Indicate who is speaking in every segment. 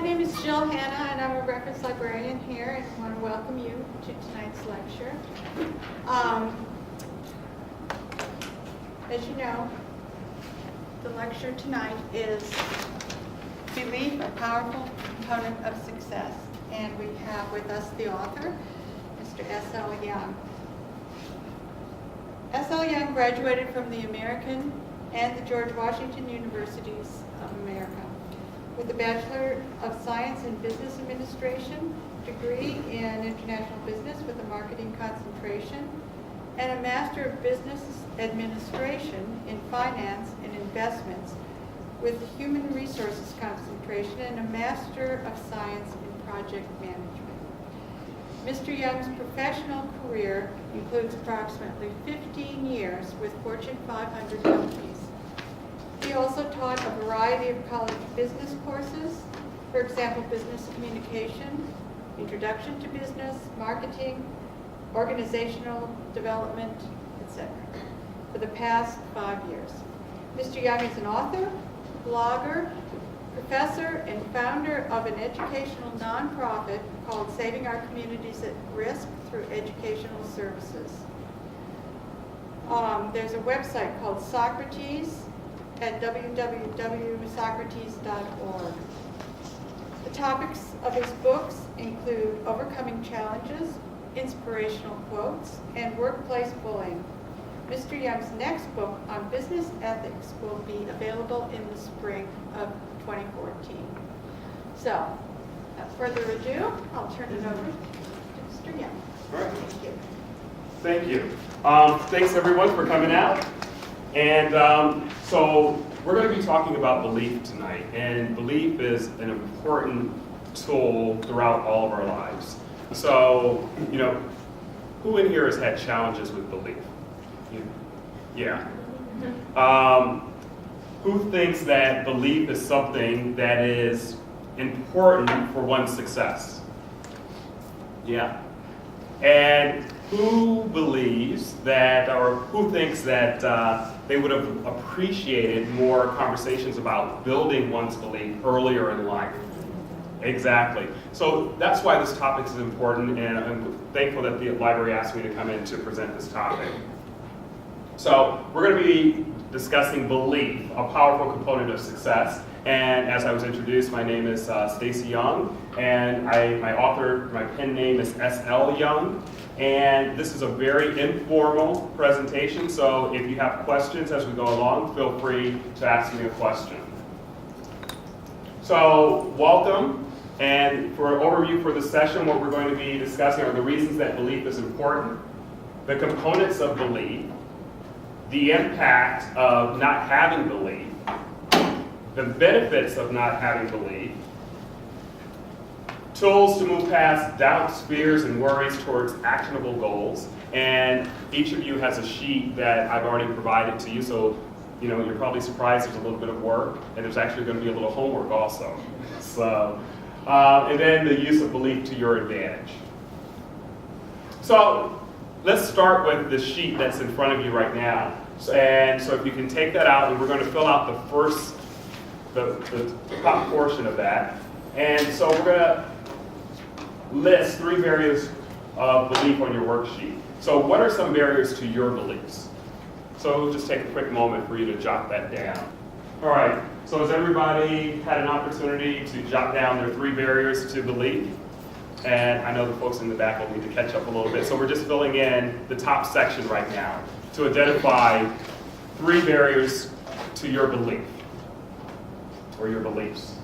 Speaker 1: name is Jill Hanna, and I'm a reference librarian here, and I want to welcome you to tonight's lecture. As you know, the lecture tonight is Belief, a Powerful Component of Success, and we have with us the author, Mr. S.L. Young. S.L. Young graduated from the American and the George Washington Universities of America with a Bachelor of Science in Business Administration, degree in International Business with a marketing concentration, and a Master of Business Administration in Finance and Investments with a Human Resources concentration, and a Master of Science in Project Management. Mr. Young's professional career includes approximately 15 years with Fortune 500 companies. He also taught a variety of college business courses, for example, business communication, introduction to business, marketing, organizational development, etc., for the past 5 years. Mr. Young is an author, blogger, professor, and founder of an educational nonprofit called Saving Our Communities at Risk Through Educational Services. There's a website called Socrates at www.socrates.org. The topics of his books include overcoming challenges, inspirational quotes, and workplace bullying. Mr. Young's next book on business ethics will be available in the spring of 2014. So, without further ado, I'll turn it over to Mr. Young.
Speaker 2: All right.
Speaker 1: Thank you.
Speaker 2: Thank you. Thanks everyone for coming out. And so we're going to be talking about belief tonight. And belief is an important tool throughout all of our lives. So, you know, who in here has had challenges with belief? Yeah. Who thinks that belief is something that is important for one's success? Yeah. And who believes that, or who thinks that they would have appreciated more conversations about building one's belief earlier in life? Exactly. So that's why this topic is important, and I'm thankful that the library asked me to come in to present this topic. So we're going to be discussing belief, a powerful component of success. And as I was introduced, my name is Stacy Young, and my pen name is S.L. Young. And this is a very informal presentation, so if you have questions as we go along, feel free to ask me a question. So, welcome, and for an overview for the session, what we're going to be discussing are the reasons that belief is important, the components of belief, the impact of not having belief, the benefits of not having belief, tools to move past doubts, fears, and worries towards actionable goals. And each of you has a sheet that I've already provided to you, so you know, you're probably surprised there's a little bit of work, and there's actually going to be a little homework also. So, and then the use of belief to your advantage. So, let's start with the sheet that's in front of you right now. And so if you can take that out, and we're going to fill out the top portion of that. And so we're going to list 3 barriers of belief on your worksheet. So what are some barriers to your beliefs? So we'll just take a quick moment for you to jot that down. All right, so has everybody had an opportunity to jot down their 3 barriers to belief? And I know the folks in the back will need to catch up a little bit. So we're just filling in the top section right now to identify 3 barriers to your belief or your beliefs.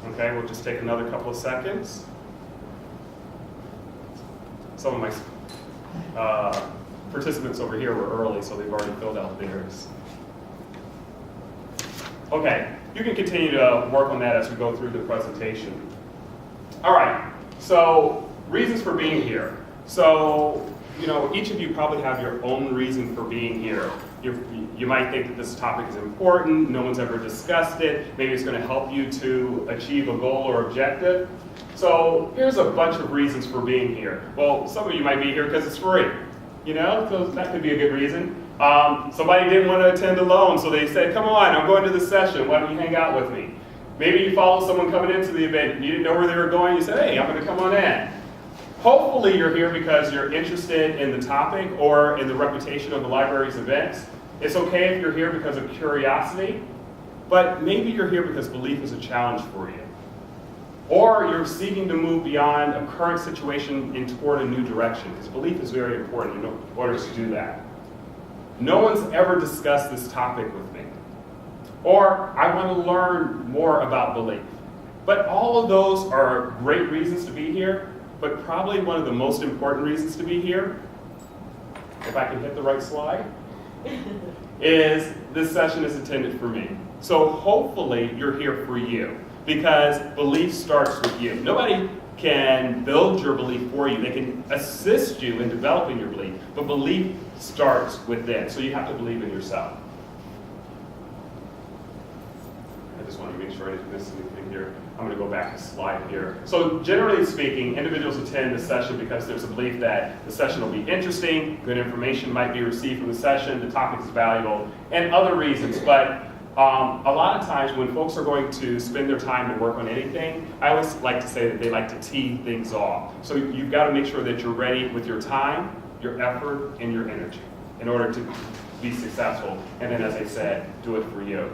Speaker 2: Okay, we'll just take another couple of seconds. Some of my participants over here were early, so they've already filled out theirs. Okay, you can continue to work on that as we go through the presentation. All right, so reasons for being here. So, you know, each of you probably have your own reason for being here. You might think that this topic is important, no one's ever discussed it, maybe it's going to help you to achieve a goal or objective. So here's a bunch of reasons for being here. Well, some of you might be here because it's free, you know, so that could be a good reason. Somebody didn't want to attend alone, so they said, come on, I'm going to this session, why don't you hang out with me? Maybe you follow someone coming into the event, you didn't know where they were going, you said, hey, I'm going to come on in. Hopefully you're here because you're interested in the topic or in the reputation of the library's events. It's okay if you're here because of curiosity, but maybe you're here because belief is a challenge for you. Or you're seeking to move beyond a current situation and toward a new direction, because belief is very important in order to do that. No one's ever discussed this topic with me. Or I want to learn more about belief. But all of those are great reasons to be here, but probably one of the most important reasons to be here, if I can hit the right slide, is this session is intended for me. So hopefully you're here for you, because belief starts with you. Nobody can build your belief for you. They can assist you in developing your belief, but belief starts within. So you have to believe in yourself. I just want to make sure I didn't miss anything here. I'm going to go back a slide here. So generally speaking, individuals attend this session because there's a belief that the session will be interesting, good information might be received from the session, the topic is valuable, and other reasons. But a lot of times when folks are going to spend their time to work on anything, I always like to say that they like to tee things off. So you've got to make sure that you're ready with your time, your effort, and your energy in order to be successful. And then, as I said, do it for you.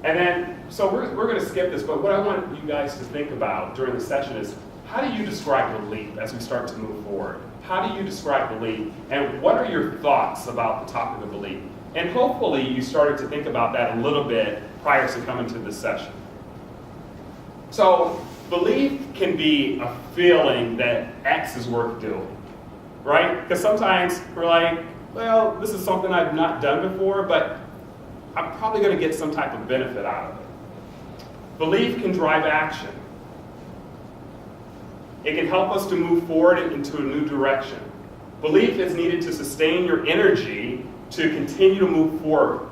Speaker 2: And then, so we're going to skip this, but what I want you guys to think about during the session is, how do you describe belief as we start to move forward? How do you describe belief? And what are your thoughts about the topic of belief? And hopefully you started to think about that a little bit prior to coming to this session. So belief can be a feeling that X is worth doing, right? Because sometimes we're like, well, this is something I've not done before, but I'm probably going to get some type of benefit out of it. Belief can drive action. It can help us to move forward into a new direction. Belief is needed to sustain your energy to continue to move forward,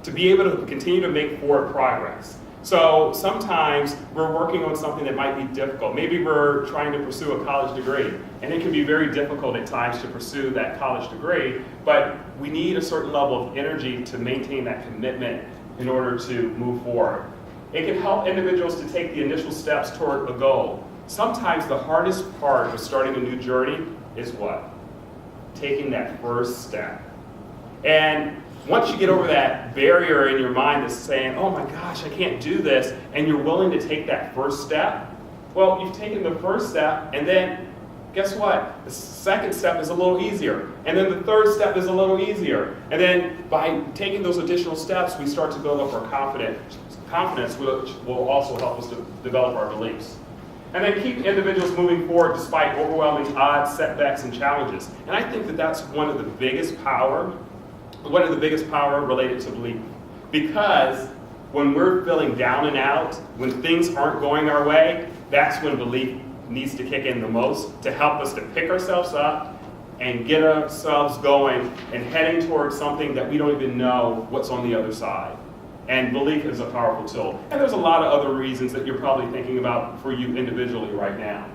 Speaker 2: to be able to continue to make forward progress. So sometimes we're working on something that might be difficult. Maybe we're trying to pursue a college degree, and it can be very difficult at times to pursue that college degree, but we need a certain level of energy to maintain that commitment in order to move forward. It can help individuals to take the initial steps toward a goal. Sometimes the hardest part of starting a new journey is what? Taking that first step. And once you get over that barrier in your mind that's saying, oh my gosh, I can't do this, and you're willing to take that first step, well, you've taken the first step, and then guess what? The second step is a little easier, and then the third step is a little easier. And then by taking those additional steps, we start to build up our confidence, which will also help us to develop our beliefs. And then keep individuals moving forward despite overwhelming odds, setbacks, and challenges. And I think that that's one of the biggest power related to belief. Because when we're feeling down and out, when things aren't going our way, that's when belief needs to kick in the most to help us to pick ourselves up and get ourselves going and heading towards something that we don't even know what's on the other side. And belief is a powerful tool. And there's a lot of other reasons that you're probably thinking about for you individually right now.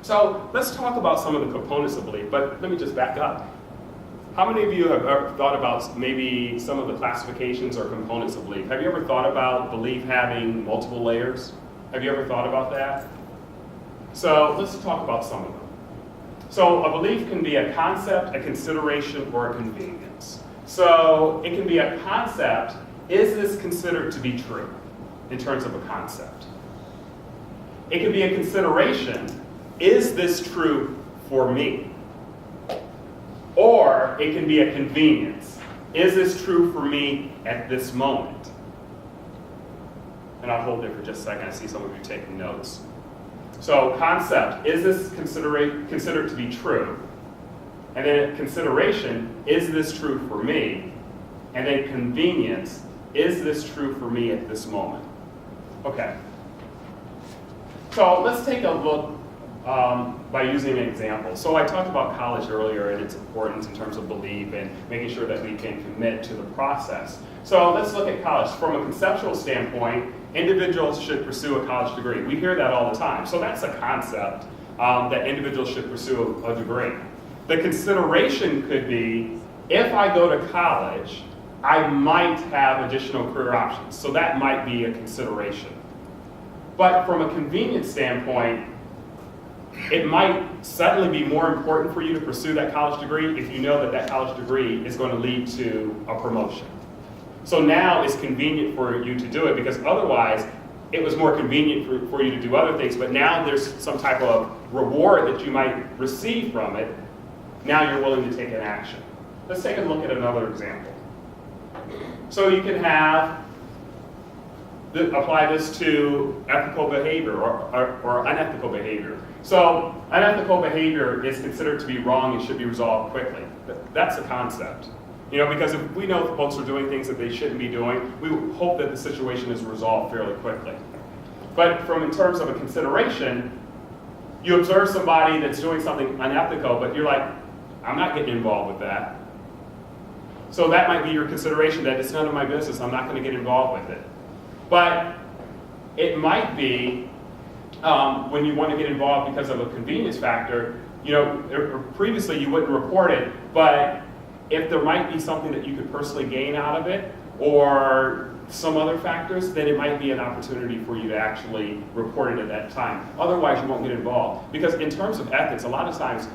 Speaker 2: So let's talk about some of the components of belief, but let me just back up. How many of you have ever thought about maybe some of the classifications or components of belief? Have you ever thought about belief having multiple layers? Have you ever thought about that? So let's talk about some of them. So a belief can be a concept, a consideration, or a convenience. So it can be a concept. Is this considered to be true in terms of a concept? It can be a consideration. Is this true for me? Or it can be a convenience. Is this true for me at this moment? And I'll hold there for just a second. I see some of you taking notes. So concept, is this considered to be true? And then consideration, is this true for me? And then convenience, is this true for me at this moment? Okay. So let's take a look by using an example. So I talked about college earlier and its importance in terms of belief and making sure that we can commit to the process. So let's look at college. From a conceptual standpoint, individuals should pursue a college degree. We hear that all the time. So that's a concept that individuals should pursue a degree. The consideration could be, if I go to college, I might have additional career options. So that might be a consideration. But from a convenience standpoint, it might suddenly be more important for you to pursue that college degree if you know that that college degree is going to lead to a promotion. So now it's convenient for you to do it, because otherwise it was more convenient for you to do other things, but now there's some type of reward that you might receive from it. Now you're willing to take an action. Let's take a look at another example. So you can apply this to ethical behavior or unethical behavior. So unethical behavior is considered to be wrong and should be resolved quickly. That's a concept. Because if we know that folks are doing things that they shouldn't be doing, we hope that the situation is resolved fairly quickly. But in terms of a consideration, you observe somebody that's doing something unethical, but you're like, I'm not getting involved with that. So that might be your consideration, that it's none of my business, I'm not going to get involved with it. But it might be when you want to get involved because of a convenience factor, previously you wouldn't report it, but if there might be something that you could personally gain out of it, or some other factors, then it might be an opportunity for you to actually report it at that time. Otherwise, you won't get involved. Because in terms of ethics, a lot of times,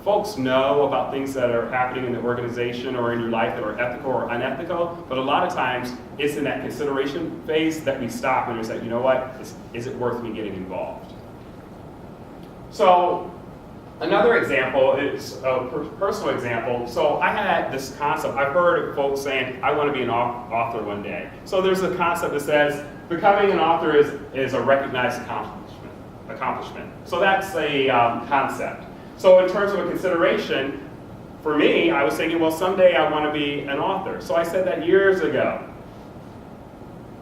Speaker 2: folks know about things that are happening in the organization or in your life that are ethical or unethical, but a lot of times, it's in that consideration phase that we stop and we say, you know what, is it worth me getting involved? So, another example is a personal example. So I had this concept. I've heard of folks saying, I want to be an author one day. So there's a concept that says becoming an author is a recognized accomplishment. So that's a concept. So in terms of a consideration, for me, I was thinking, well, someday I want to be an author. So I said that years ago.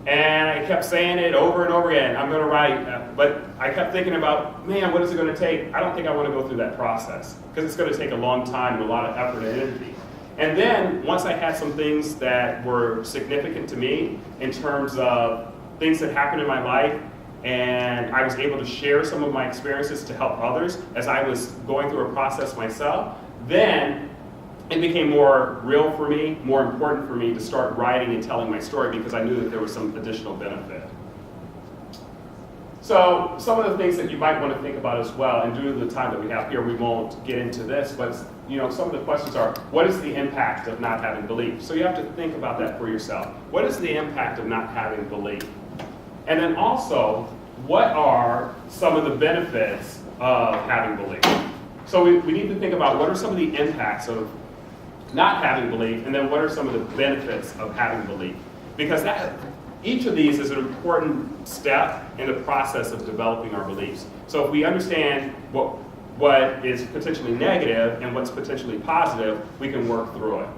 Speaker 2: And I kept saying it over and over again, I'm going to write, but I kept thinking about, man, what is it going to take? I don't think I want to go through that process, because it's going to take a long time and a lot of effort and energy. And then, once I had some things that were significant to me in terms of things that happened in my life, and I was able to share some of my experiences to help others as I was going through a process myself, then it became more real for me, more important for me to start writing and telling my story, because I knew that there was some additional benefit. So some of the things that you might want to think about as well, and due to the time that we have here, we won't get into this, but some of the questions are, what is the impact of not having belief? So you have to think about that for yourself. What is the impact of not having belief? And then also, what are some of the benefits of having belief? So we need to think about what are some of the impacts of not having belief, and then what are some of the benefits of having belief? Because each of these is an important step in the process of developing our beliefs. So if we understand what is potentially negative and what's potentially positive, we can work through it.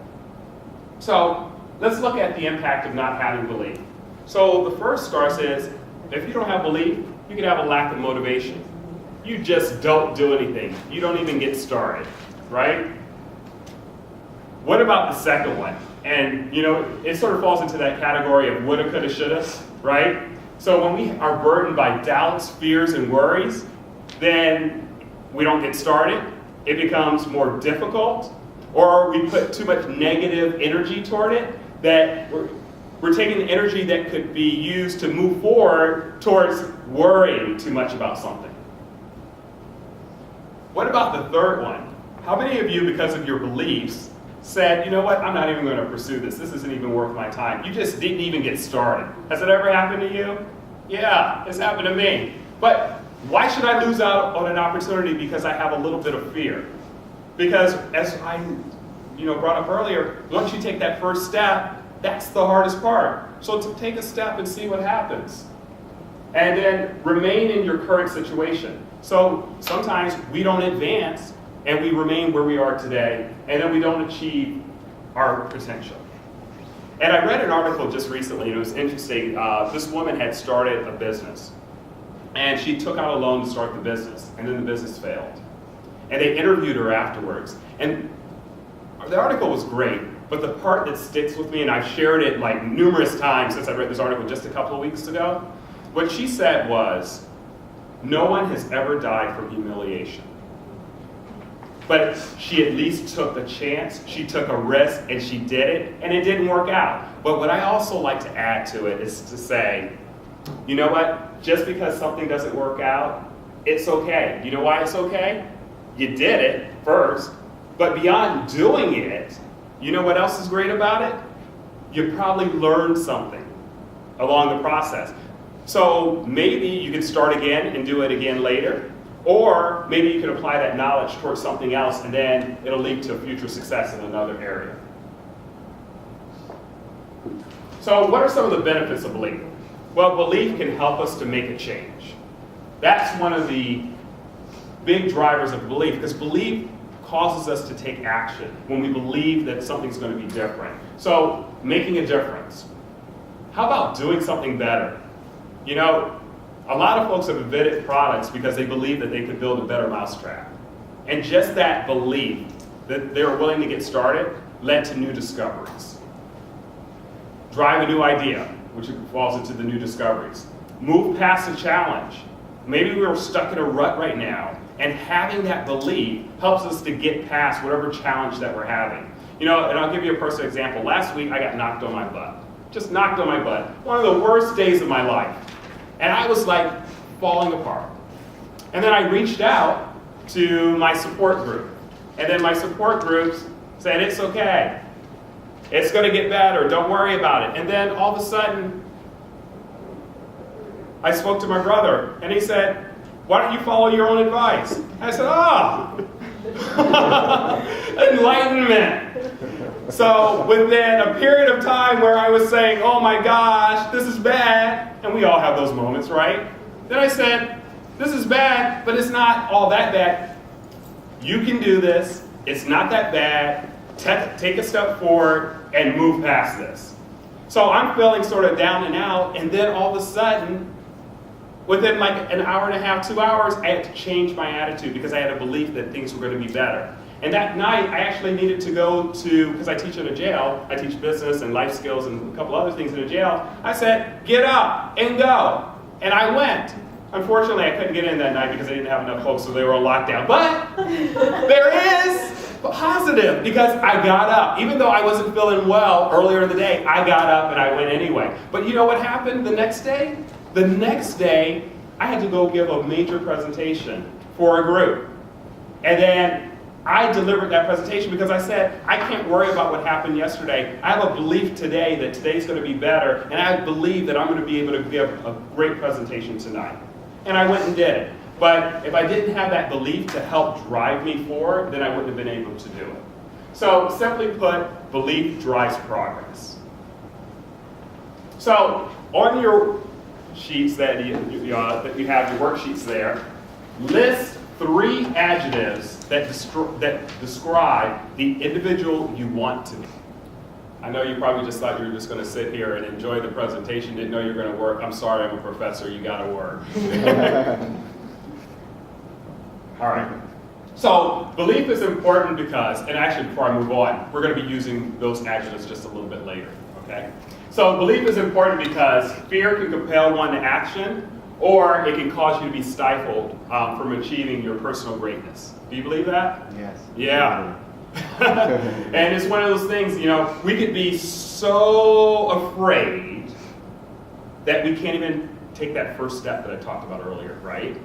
Speaker 2: So let's look at the impact of not having belief. So the first starts is, if you don't have belief, you can have a lack of motivation. You just don't do anything. You don't even get started, right? What about the second one? And it sort of falls into that category of woulda, coulda, shoulda, right? So when we are burdened by doubts, fears, and worries, then we don't get started. It becomes more difficult, or we put too much negative energy toward it, that we're taking the energy that could be used to move forward towards worrying too much about something. What about the third one? How many of you, because of your beliefs, said, you know what, I'm not even going to pursue this. This isn't even worth my time. You just didn't even get started. Has it ever happened to you? Yeah, it's happened to me. But why should I lose out on an opportunity because I have a little bit of fear? Because as I brought up earlier, once you take that first step, that's the hardest part. So to take a step and see what happens. And then remain in your current situation. So sometimes we don't advance and we remain where we are today, and then we don't achieve our potential. And I read an article just recently, and it was interesting. This woman had started a business, and she took out a loan to start the business, and then the business failed. And they interviewed her afterwards. And the article was great, but the part that sticks with me, and I've shared it like numerous times since I read this article just a couple of weeks ago, what she said was, no one has ever died from humiliation. But she at least took the chance, she took a risk, and she did it, and it didn't work out. But what I also like to add to it is to say, You know what? Just because something doesn't work out, it's okay. You know why it's okay? You did it first, but beyond doing it, you know what else is great about it? You probably learned something along the process. So maybe you could start again and do it again later, or maybe you can apply that knowledge towards something else and then it'll lead to future success in another area. So what are some of the benefits of belief? Well, belief can help us to make a change. That's one of the big drivers of belief, because belief causes us to take action when we believe that something's going to be different. So, making a difference. How about doing something better? You know, a lot of folks have invented products because they believe that they could build a better mousetrap. And just that belief that they were willing to get started led to new discoveries. Drive a new idea, which falls into the new discoveries. Move past a challenge. Maybe we were stuck in a rut right now, and having that belief helps us to get past whatever challenge that we're having. You know, and I'll give you a personal example. Last week, I got knocked on my butt. Just knocked on my butt. One of the worst days of my life. And I was like falling apart. And then I reached out to my support group. And then my support groups said, it's okay. It's going to get better. Don't worry about it. And then all of a sudden, I spoke to my brother, and he said, why don't you follow your own advice? I said, enlightenment. So within a period of time where I was saying, oh my gosh, this is bad, and we all have those moments, right? Then I said, this is bad, but it's not all that bad. You can do this. It's not that bad. Take a step forward and move past this. So I'm feeling sort of down and out, and then all of a sudden, within like an hour and a half, 2 hours, I had to change my attitude because I had a belief that things were going to be better. And that night, I actually needed to go to, because I teach in a jail, I teach business and life skills and a couple other things in a jail. I said, get up and go. And I went. Unfortunately, I couldn't get in that night because I didn't have enough folks, so they were on lockdown. But there is positive, because I got up. Even though I wasn't feeling well earlier in the day, I got up and I went anyway. But you know what happened the next day? The next day, I had to go give a major presentation for a group. And then I delivered that presentation because I said, I can't worry about what happened yesterday. I have a belief today that today's going to be better, and I believe that I'm going to be able to give a great presentation tonight. And I went and did it. But if I didn't have that belief to help drive me forward, then I wouldn't have been able to do it. So simply put, belief drives progress. So on your sheets that you have, your worksheets there, list 3 adjectives that describe the individual you want to be. I know you probably just thought you were just going to sit here and enjoy the presentation, didn't know you were going to work. I'm sorry, I'm a professor, you got to work. All right. So belief is important because, and actually before I move on, we're going to be using those adjectives just a little bit later, okay? So belief is important because fear can compel one to action, or it can cause you to be stifled from achieving your personal greatness. Do you believe that?
Speaker 3: Yes.
Speaker 2: Yeah. And it's one of those things, you know, we could be so afraid that we can't even take that first step that I talked about earlier, right?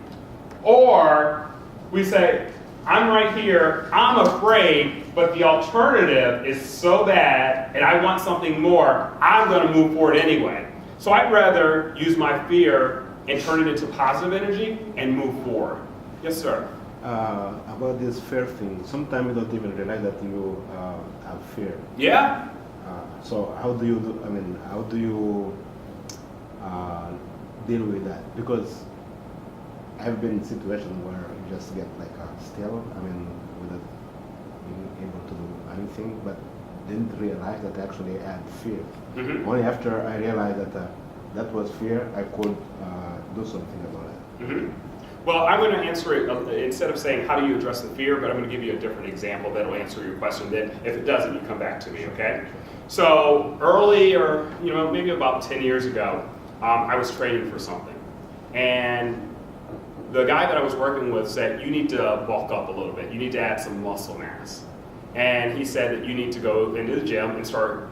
Speaker 2: Or we say, I'm right here, I'm afraid, but the alternative is so bad and I want something more, I'm going to move forward anyway. So I'd rather use my fear and turn it into positive energy and move forward. Yes, sir?
Speaker 3: About this fear thing, sometimes you don't even realize that you have fear.
Speaker 2: Yeah?
Speaker 3: So how do you deal with that? Because I've been in situations where you just get like still, without being able to do anything, but didn't realize that actually I had fear.
Speaker 2: Mm-hmm.
Speaker 3: Only after I realized that that was fear, I could do something about it.
Speaker 2: Mm-hmm. Well, I'm going to answer it, instead of saying how do you address the fear, but I'm going to give you a different example that will answer your question. Then if it doesn't, you come back to me, okay? So earlier, maybe about 10 years ago, I was training for something. And the guy that I was working with said, you need to bulk up a little bit. You need to add some muscle mass. And he said that you need to go into the gym and start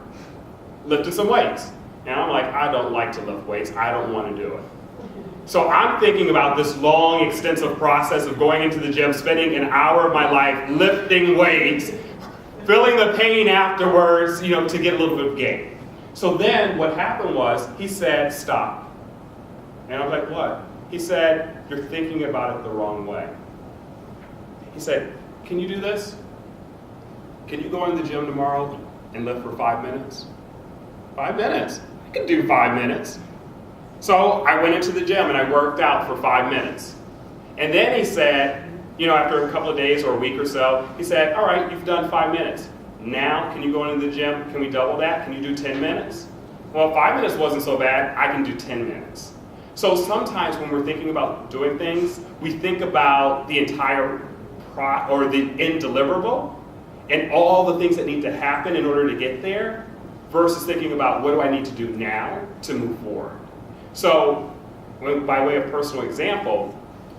Speaker 2: lifting some weights. And I'm like, I don't like to lift weights. I don't want to do it. So I'm thinking about this long, extensive process of going into the gym, spending an hour of my life lifting weights, feeling the pain afterwards, to get a little bit of gain. So then what happened was, he said, stop. And I was like, what? He said, you're thinking about it the wrong way. He said, can you do this? Can you go in the gym tomorrow and lift for 5 minutes? 5 minutes? I can do 5 minutes. So I went into the gym and I worked out for 5 minutes. And then he said, after a couple of days or a week or so, he said, all right, you've done 5 minutes. Now, can you go into the gym? Can we double that? Can you do 10 minutes? Well, 5 minutes wasn't so bad. I can do 10 minutes. So sometimes when we're thinking about doing things, we think about the entire or the end deliverable and all the things that need to happen in order to get there versus thinking about what do I need to do now to move forward. So by way of personal example,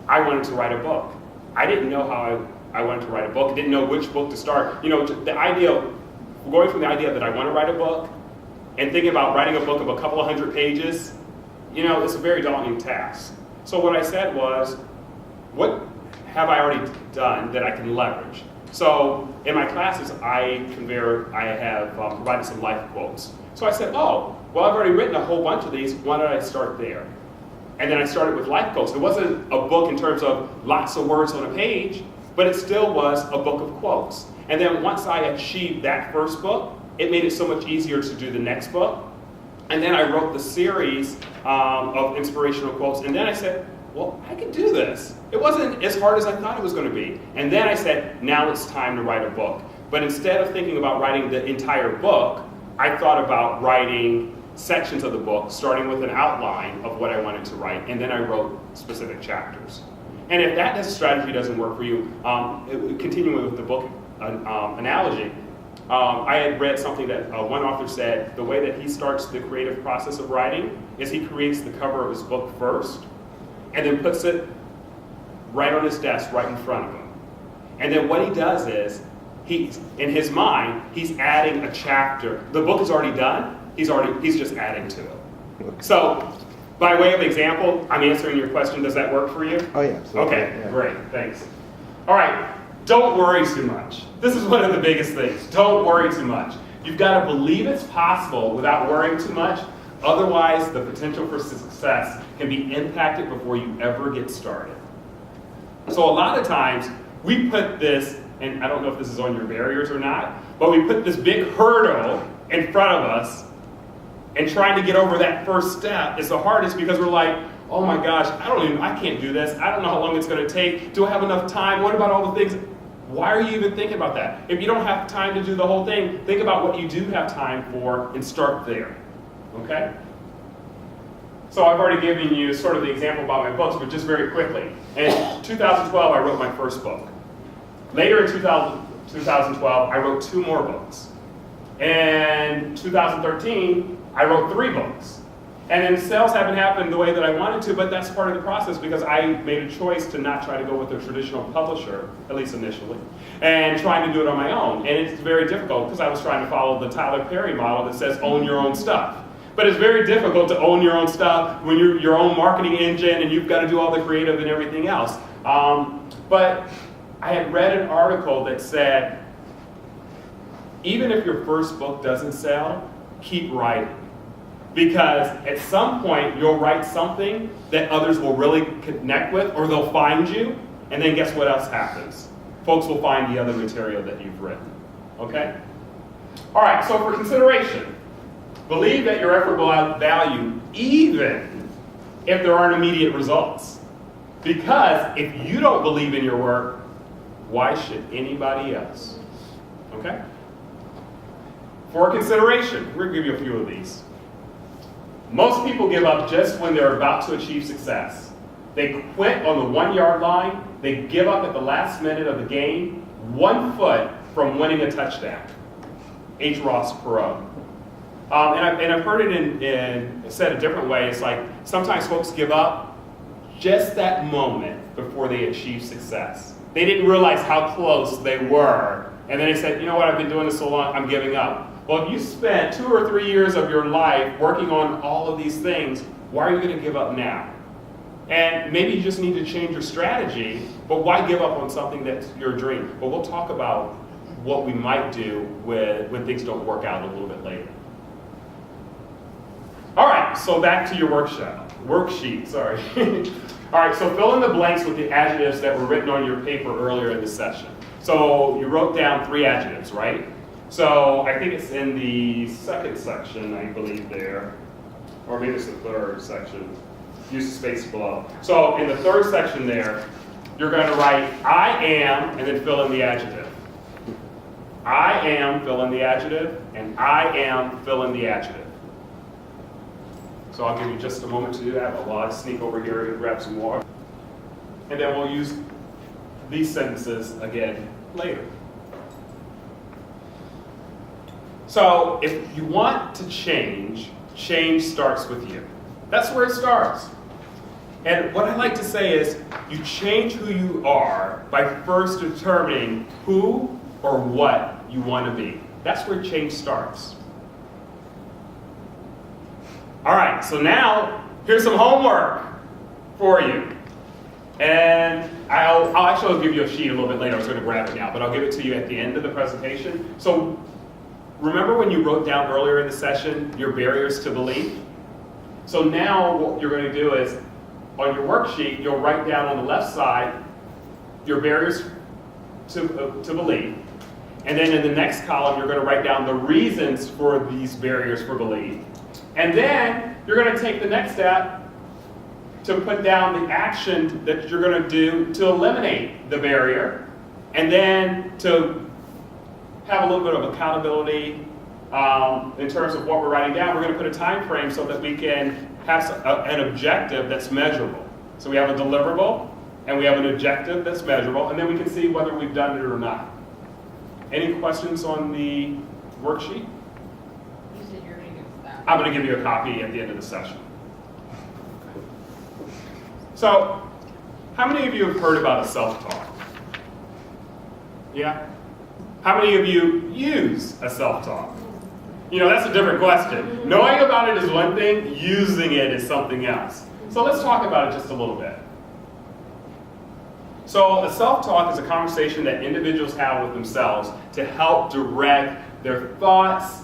Speaker 2: I wanted to write a book. I didn't know how I wanted to write a book. I didn't know which book to start. The idea, going from the idea that I want to write a book and thinking about writing a book of a couple of 100 pages, it's a very daunting task. So what I said was, what have I already done that I can leverage? So in my classes, I have provided some life quotes. So I said, oh, well, I've already written a whole bunch of these. Why don't I start there? And then I started with life quotes. It wasn't a book in terms of lots of words on a page, but it still was a book of quotes. And then once I achieved that first book, it made it so much easier to do the next book. And then I wrote the series of inspirational quotes. And then I said, well, I can do this. It wasn't as hard as I thought it was going to be. And then I said, now it's time to write a book. But instead of thinking about writing the entire book, I thought about writing sections of the book, starting with an outline of what I wanted to write, and then I wrote specific chapters. And if that strategy doesn't work for you, continuing with the book analogy, I had read something that one author said, the way that he starts the creative process of writing is he creates the cover of his book first, and then puts it right on his desk, right in front of him. And then what he does is, in his mind, he's adding a chapter. The book is already done, he's just adding to it. So, by way of example, I'm answering your question, does that work for you?
Speaker 3: Oh yeah, absolutely.
Speaker 2: Okay,
Speaker 3: Yeah.
Speaker 2: great, thanks. All right, don't worry too much. This is one of the biggest things. Don't worry too much. You've got to believe it's possible without worrying too much. Otherwise, the potential for success can be impacted before you ever get started. So a lot of times, we put this, and I don't know if this is on your barriers or not, but we put this big hurdle in front of us, and trying to get over that first step is the hardest because we're like, oh my gosh, I can't do this. I don't know how long it's going to take. Do I have enough time? What about all the things? Why are you even thinking about that? If you don't have time to do the whole thing, think about what you do have time for and start there. Okay? So I've already given you sort of the example about my books, but just very quickly. In 2012, I wrote my first book. Later in 2012, I wrote 2 more books. In 2013, I wrote 3 books. And then sales haven't happened the way that I wanted to, but that's part of the process because I made a choice to not try to go with a traditional publisher, at least initially, and trying to do it on my own. And it's very difficult because I was trying to follow the Tyler Perry model that says own your own stuff. But it's very difficult to own your own stuff when you're your own marketing engine and you've got to do all the creative and everything else. But I had read an article that said, even if your first book doesn't sell, keep writing. Because at some point, you'll write something that others will really connect with, or they'll find you, and then guess what else happens? Folks will find the other material that you've written. Okay? All right, so for consideration, believe that your effort will have value even if there aren't immediate results. Because if you don't believe in your work, why should anybody else? Okay? For consideration, we're going to give you a few of these. Most people give up just when they're about to achieve success. They quit on the 1-yard line. They give up at the last minute of the game, 1 foot from winning a touchdown. H. Ross Perot. And I've heard it said a different way. It's like sometimes folks give up just that moment before they achieve success. They didn't realize how close they were. And then they said, you know what, I've been doing this so long, I'm giving up. Well, if you spent 2 or 3 years of your life working on all of these things, why are you going to give up now? And maybe you just need to change your strategy, but why give up on something that's your dream? But we'll talk about what we might do when things don't work out a little bit later. All right, so back to your worksheet, sorry. All right, so fill in the blanks with the adjectives that were written on your paper earlier in the session. So you wrote down 3 adjectives, right? So I think it's in the second section, I believe there, or maybe it's the third section. Use the space below. So in the third section there, you're going to write I am, and then fill in the adjective. I am, fill in the adjective, and I am, fill in the adjective. So I'll give you just a moment to do that while I sneak over here and grab some water. And then we'll use these sentences again later. So if you want to change, change starts with you. That's where it starts. And what I like to say is, you change who you are by first determining who or what you want to be. That's where change starts. All right, so now here's some homework for you. And I'll actually give you a sheet a little bit later. I was going to grab it now, but I'll give it to you at the end of the presentation. So remember when you wrote down earlier in the session your barriers to belief? So now what you're going to do is, on your worksheet, you'll write down on the left side your barriers to belief. And then in the next column, you're going to write down the reasons for these barriers for belief. And then you're going to take the next step to put down the action that you're going to do to eliminate the barrier. And then to have a little bit of accountability in terms of what we're writing down. We're going to put a time frame so that we can have an objective that's measurable. So we have a deliverable, and we have an objective that's measurable, and then we can see whether we've done it or not. Any questions on the worksheet?
Speaker 4: You said you're going to give us that.
Speaker 2: I'm going to give you a copy at the end of the session. So, how many of you have heard about a self-talk? Yeah? How many of you use a self-talk? You know, that's a different question. Knowing about it is one thing, using it is something else. So let's talk about it just a little bit. So a self-talk is a conversation that individuals have with themselves to help direct their thoughts,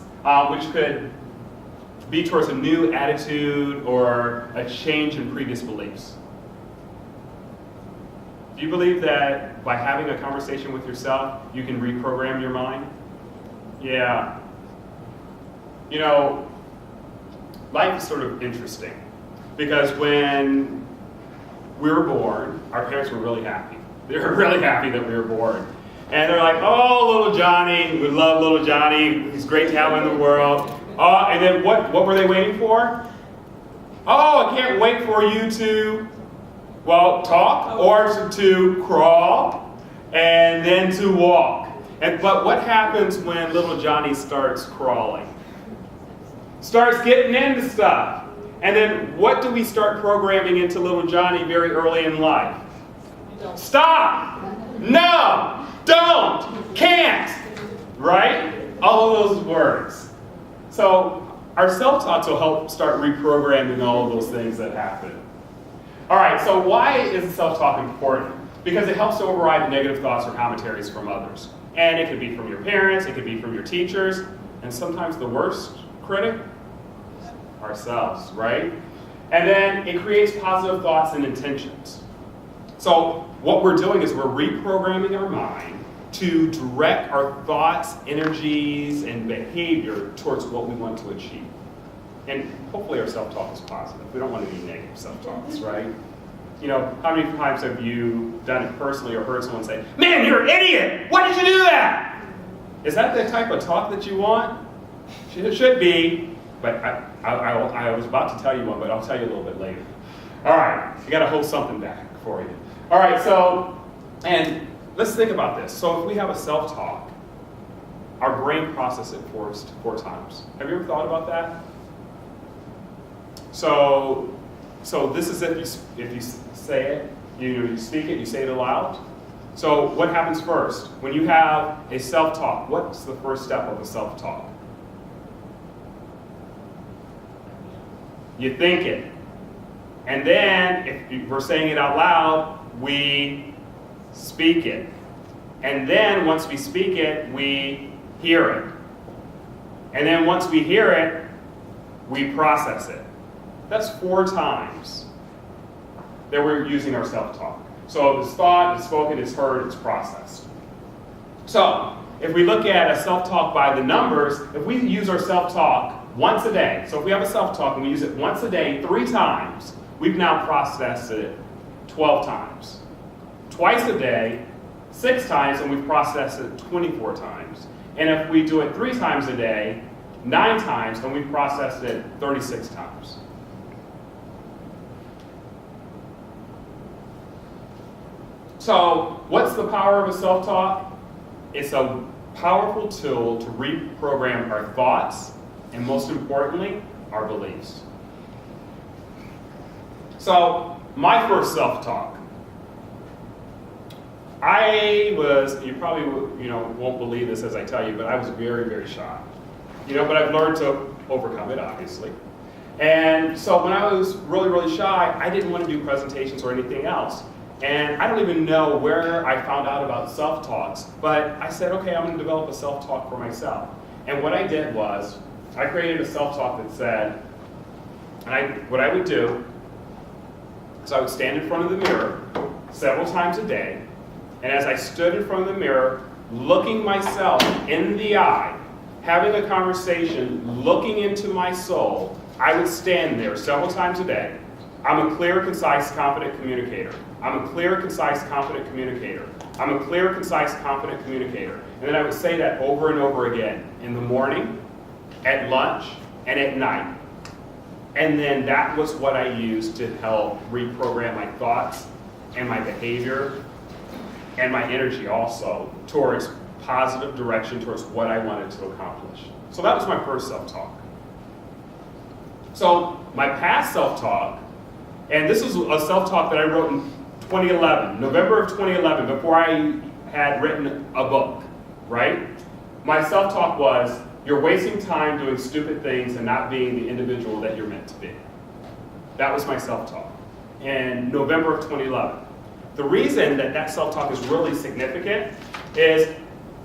Speaker 2: which could be towards a new attitude or a change in previous beliefs. Do you believe that by having a conversation with yourself, you can reprogram your mind? Yeah. You know, life is sort of interesting because when we were born, our parents were really happy. They were really happy that we were born. And they're like, oh, little Johnny, we love little Johnny. He's great to have in the world. And then what were they waiting for? Oh, I can't wait for you to, well, talk or to crawl and then to walk. But what happens when little Johnny starts crawling? Starts getting into stuff. And then what do we start programming into little Johnny very early in life? Stop! No! Don't! Can't! Right? All of those words. So our self-talks will help start reprogramming all of those things that happen. All right, so why is self-talk important? Because it helps to override the negative thoughts or commentaries from others. And it could be from your parents, it could be from your teachers, and sometimes the worst critic, ourselves, right? And then it creates positive thoughts and intentions. So what we're doing is we're reprogramming our mind to direct our thoughts, energies, and behavior towards what we want to achieve. And hopefully our self-talk is positive. We don't want to be negative self-talks, right? You know, how many times have you done it personally or heard someone say, man, you're an idiot! Why did you do that? Is that the type of talk that you want? It should be, but I was about to tell you one, but I'll tell you a little bit later. All right, I got to hold something back for you. All right, so, and let's think about this. So if we have a self-talk, our brain processes it four times. Have you ever thought about that? So this is if you say it, you speak it, you say it aloud. So what happens first? When you have a self-talk, what's the first step of a self-talk? you think it. And then, if we're saying it out loud, we speak it. And then, once we speak it, we hear it. And then, once we hear it, we process it. That's 4 times that we're using our self-talk. So it's thought, it's spoken, it's heard, it's processed. So, if we look at a self-talk by the numbers, if we use our self-talk once a day, so if we have a self-talk and we use it once a day, 3 times, we've now processed it 12 times. Twice a day, 6 times, and we've processed it 24 times. And if we do it 3 times a day, 9 times, and we've processed it 36 times. So, what's the power of a self-talk? It's a powerful tool to reprogram our thoughts, and most importantly, our beliefs. So, my first self-talk. I was, you probably won't believe this as I tell you, but I was very, very shy. But I've learned to overcome it, obviously. And so when I was really, really shy, I didn't want to do presentations or anything else. And I don't even know where I found out about self-talks, but I said, okay, I'm going to develop a self-talk for myself. And what I did was, I created a self-talk that said, what I would do is I would stand in front of the mirror several times a day, and as I stood in front of the mirror, looking myself in the eye, having a conversation, looking into my soul, I would stand there several times a day. I'm a clear, concise, confident communicator. I'm a clear, concise, confident communicator. I'm a clear, concise, confident communicator. And then I would say that over and over again, in the morning, at lunch, and at night. And then that was what I used to help reprogram my thoughts and my behavior and my energy also towards positive direction, towards what I wanted to accomplish. So that was my first self-talk. So my past self-talk, and this is a self-talk that I wrote in 2011, November of 2011, before I had written a book, right? My self-talk was, you're wasting time doing stupid things and not being the individual that you're meant to be. That was my self-talk in November of 2011. The reason that self-talk is really significant is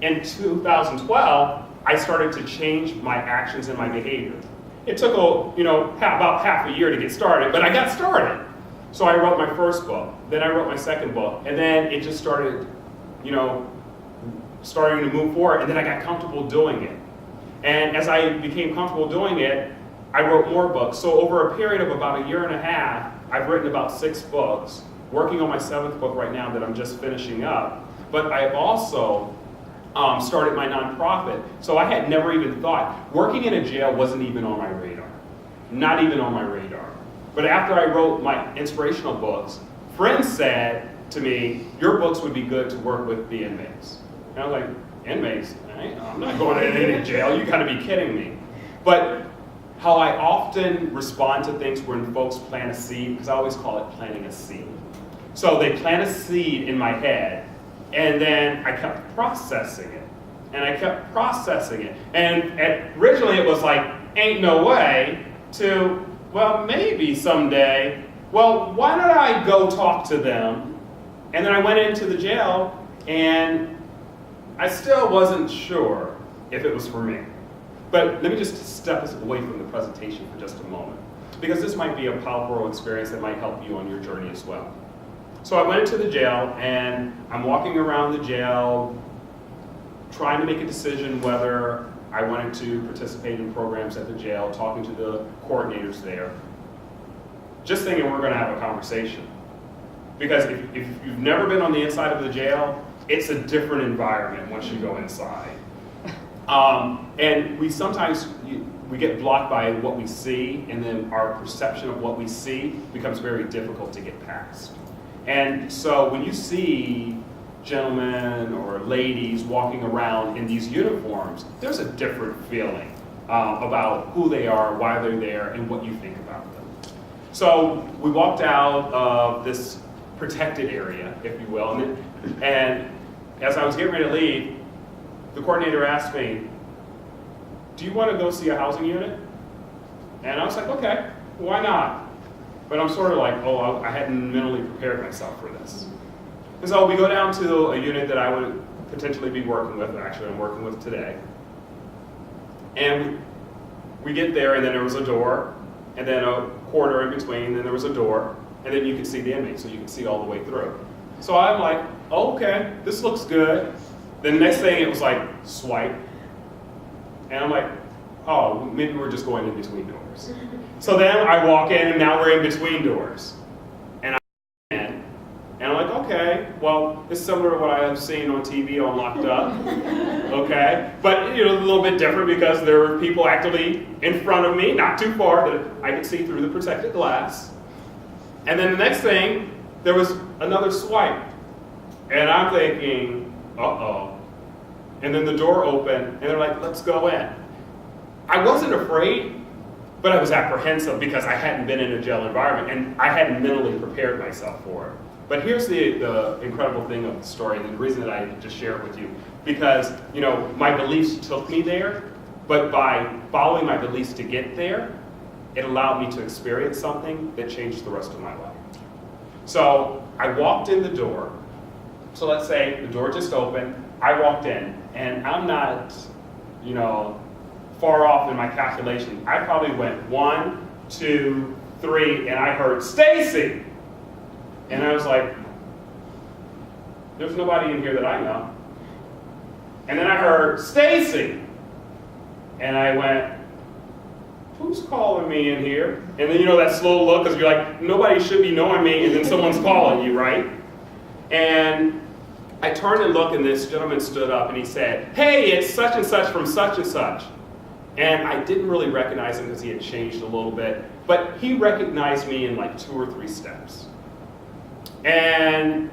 Speaker 2: in 2012, I started to change my actions and my behavior. It took about half a year to get started, but I got started. So I wrote my first book, then I wrote my second book, and then it just started, starting to move forward, and then I got comfortable doing it. And as I became comfortable doing it, I wrote more books. So over a period of about a year and a half, I've written about 6 books, working on my 7th book right now that I'm just finishing up. But I've also started my nonprofit. So I had never even thought, working in a jail wasn't even on my radar. Not even on my radar. But after I wrote my inspirational books, friends said to me, your books would be good to work with the inmates. And I was like, inmates? I'm not going to any jail, you gotta be kidding me. But how I often respond to things when folks plant a seed, because I always call it planting a seed. So they plant a seed in my head, and then I kept processing it. And I kept processing it. And originally it was like, ain't no way, to, well, maybe someday. Well, why don't I go talk to them? And then I went into the jail, and I still wasn't sure if it was for me. But let me just step us away from the presentation for just a moment, because this might be a powerful experience that might help you on your journey as well. So I went into the jail, and I'm walking around the jail, trying to make a decision whether I wanted to participate in programs at the jail, talking to the coordinators there. Just thinking we're going to have a conversation. Because if you've never been on the inside of the jail, it's a different environment once you go inside. And we sometimes we get blocked by what we see, and then our perception of what we see becomes very difficult to get past. And so when you see gentlemen or ladies walking around in these uniforms, there's a different feeling about who they are, why they're there, and what you think about them. So we walked out of this protected area, if you will, and as I was getting ready to leave, the coordinator asked me, do you want to go see a housing unit? And I was like, okay. why not? But I'm sort of like, oh, I hadn't mentally prepared myself for this. And so we go down to a unit that I would potentially be working with, actually I'm working with today. And we get there, and then there was a door, and then a corridor in between, and then there was a door, and then you could see the inmate, so you could see all the way through. So I'm like, oh, okay, this looks good. Then the next thing, it was like, swipe. And I'm like, oh, maybe we're just going in between doors. So then I walk in, and now we're in between doors. And I'm in, and I'm like, okay, well, it's similar to what I have seen on TV on Locked Up. Okay, but you know, a little bit different because there were people actively in front of me, not too far, that I could see through the protected glass. And then the next thing, there was another swipe. And I'm thinking, uh-oh. And then the door opened, and they're like, let's go in. I wasn't afraid, but I was apprehensive because I hadn't been in a jail environment, and I hadn't mentally prepared myself for it. But here's the incredible thing of the story, and the reason that I just share it with you. Because, you know, my beliefs took me there, but by following my beliefs to get there, it allowed me to experience something that changed the rest of my life. So I walked in the door. So let's say the door just opened, I walked in, and I'm not, you know, far off in my calculation. I probably went 1, 2, 3, and I heard, Stacy! And I was like, there's nobody in here that I know. And then I heard, Stacy! And I went, who's calling me in here? And then you know that slow look, because you're like, nobody should be knowing me, and then someone's calling you, right? And I turned and looked, and this gentleman stood up, and he said, hey, it's such and such from such and such. And I didn't really recognize him because he had changed a little bit, but he recognized me in like 2 or 3 steps. And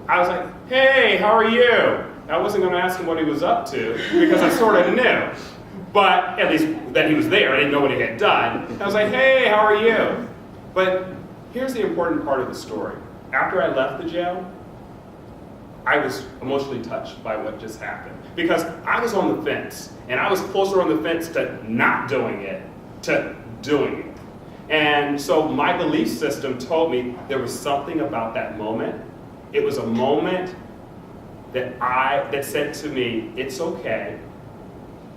Speaker 2: I was like, hey, how are you? I wasn't going to ask him what he was up to because I sort of knew, but at least that he was there. I didn't know what he had done. I was like, hey, how are you? But here's the important part of the story. After I left the jail, I was emotionally touched by what just happened because I was on the fence, and I was closer on the fence to not doing it to doing it. And so my belief system told me there was something about that moment. It was a moment that said to me, it's okay.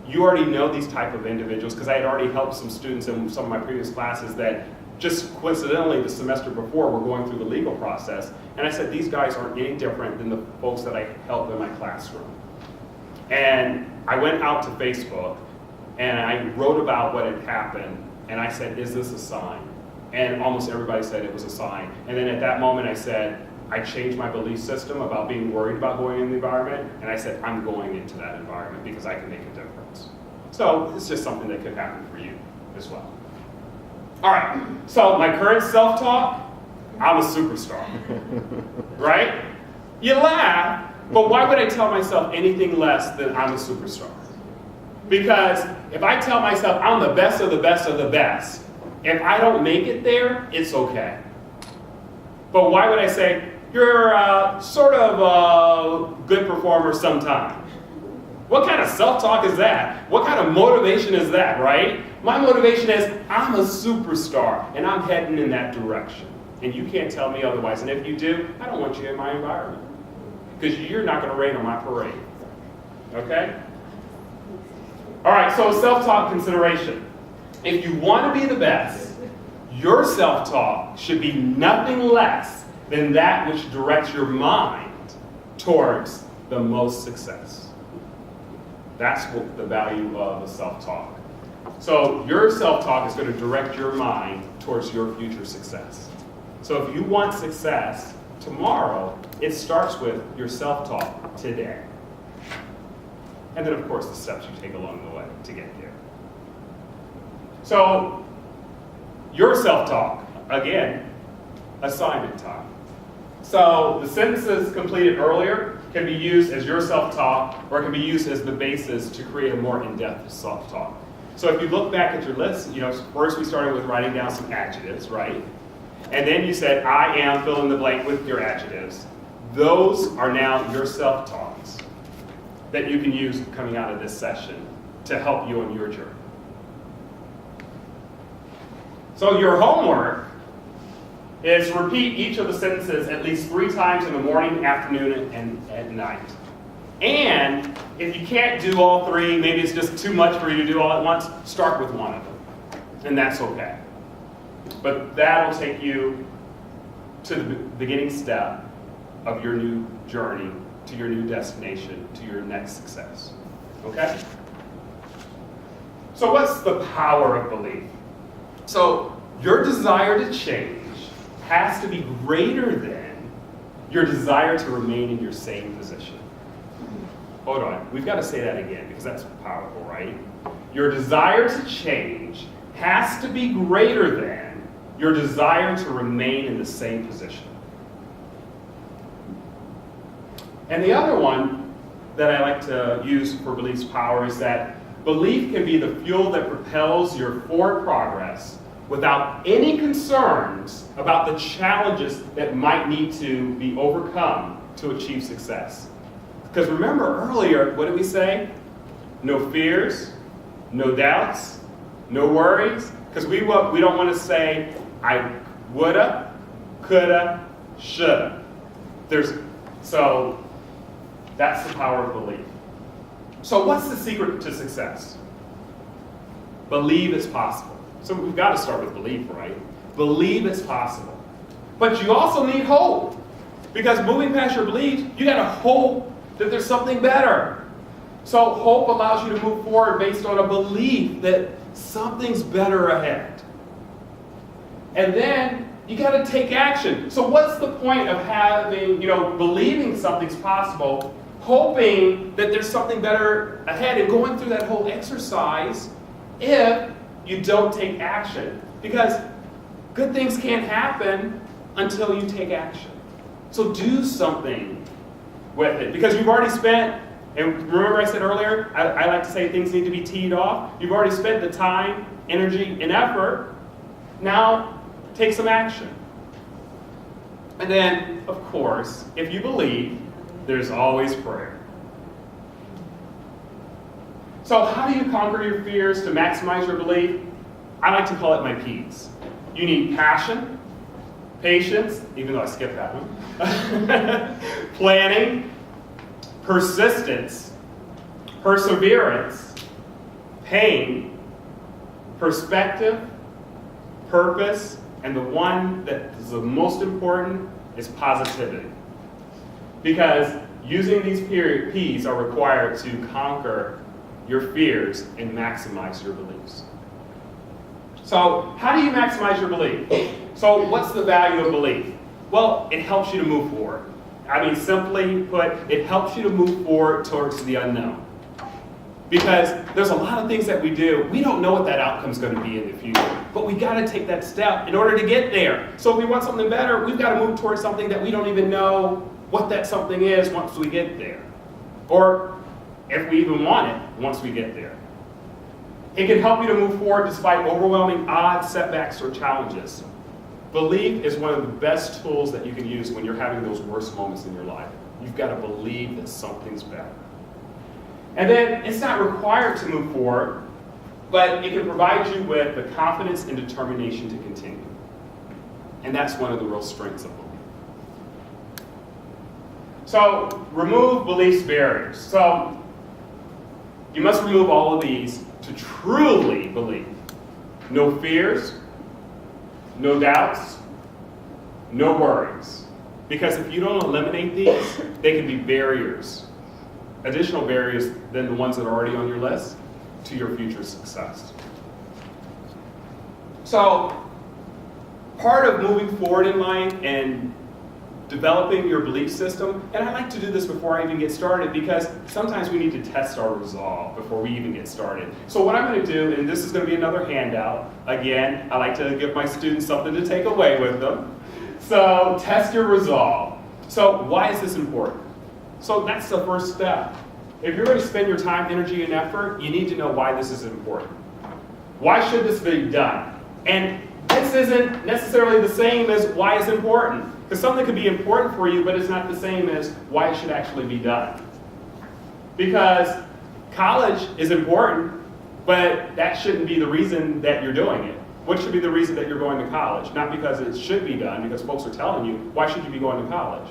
Speaker 2: You already know these type of individuals because I had already helped some students in some of my previous classes that just coincidentally the semester before were going through the legal process. And I said, these guys aren't any different than the folks that I helped in my classroom. And I went out to Facebook and I wrote about what had happened. And I said, is this a sign? And almost everybody said it was a sign. And then at that moment I said, I changed my belief system about being worried about going in the environment. And I said, I'm going into that environment because I can make a difference. So it's just something that could happen for you as well. All right, so my current self-talk, I'm a superstar, right? You laugh, but why would I tell myself anything less than I'm a superstar? Because if I tell myself I'm the best of the best of the best, if I don't make it there, it's okay. But why would I say, you're sort of a good performer sometime? What kind of self-talk is that? What kind of motivation is that, right? My motivation is, I'm a superstar, and I'm heading in that direction. And you can't tell me otherwise. And if you do, I don't want you in my environment. Because you're not going to rain on my parade. Okay? All right, so self-talk consideration. If you want to be the best, your self-talk should be nothing less than that which directs your mind towards the most success. That's what the value of the self-talk. So your self-talk is going to direct your mind towards your future success. So if you want success tomorrow, it starts with your self-talk today. And then, of course, the steps you take along the way to get there. So your self-talk, again, assignment time. So the sentences completed earlier can be used as your self-talk, or it can be used as the basis to create a more in-depth self-talk. So if you look back at your list, first we started with writing down some adjectives, right? And then you said, I am, fill in the blank with your adjectives. Those are now your self-talks that you can use coming out of this session to help you on your journey. So your homework is repeat each of the sentences at least 3 times in the morning, afternoon, and at night. And if you can't do all 3, maybe it's just too much for you to do all at once, start with one of them. And that's okay. But that'll take you to the beginning step of your new journey, to your new destination, to your next success. Okay? So what's the power of belief? So your desire to change has to be greater than your desire to remain in your same position. Hold on, we've got to say that again because that's powerful, right? Your desire to change has to be greater than your desire to remain in the same position. And the other one that I like to use for belief's power is that belief can be the fuel that propels your forward progress without any concerns about the challenges that might need to be overcome to achieve success. Because remember earlier, what did we say? No fears, no doubts, no worries. Because we don't want to say, I woulda, coulda, shoulda. So that's the power of belief. So what's the secret to success? Believe it's possible. So we've got to start with belief, right? Believe it's possible. But you also need hope. Because moving past your beliefs, you got to hope that there's something better. So hope allows you to move forward based on a belief that something's better ahead. And then you got to take action. So what's the point of having, believing something's possible, hoping that there's something better ahead, and going through that whole exercise if you don't take action? Because good things can't happen until you take action. So do something with it. Because you've already spent, and remember I said earlier, I like to say things need to be teed off. You've already spent the time, energy, and effort. Now, take some action. And then, of course, if you believe, there's always prayer. So how do you conquer your fears to maximize your belief? I like to call it my P's. You need passion, patience, even though I skipped that one, planning, persistence, perseverance, pain, perspective, purpose, and the one that is the most important is positivity. Because using these P's are required to conquer your fears and maximize your beliefs. So how do you maximize your belief? So what's the value of belief? Well, it helps you to move forward. I mean, simply put, it helps you to move forward towards the unknown. Because there's a lot of things that we do, we don't know what that outcome's going to be in the future. But we got to take that step in order to get there. So if we want something better, we've got to move towards something that we don't even know what that something is once we get there. Or if we even want it once we get there. It can help you to move forward despite overwhelming odds, setbacks, or challenges. Belief is one of the best tools that you can use when you're having those worst moments in your life. You've got to believe that something's better. And then it's not required to move forward, but it can provide you with the confidence and determination to continue. And that's one of the real strengths of belief. So remove belief's barriers. So you must remove all of these to truly believe. No fears, no doubts, no worries. Because if you don't eliminate these, they can be barriers, additional barriers than the ones that are already on your list to your future success. So part of moving forward in life and developing your belief system, and I like to do this before I even get started because sometimes we need to test our resolve before we even get started. So what I'm going to do, and this is going to be another handout, again, I like to give my students something to take away with them. So test your resolve. So why is this important? So that's the first step. If you're going to spend your time, energy, and effort, you need to know why this is important. Why should this be done? And this isn't necessarily the same as why it's important. Because something could be important for you, but it's not the same as why it should actually be done. Because college is important, but that shouldn't be the reason that you're doing it. what should be the reason that you're going to college? Not because it should be done, because folks are telling you, why should you be going to college?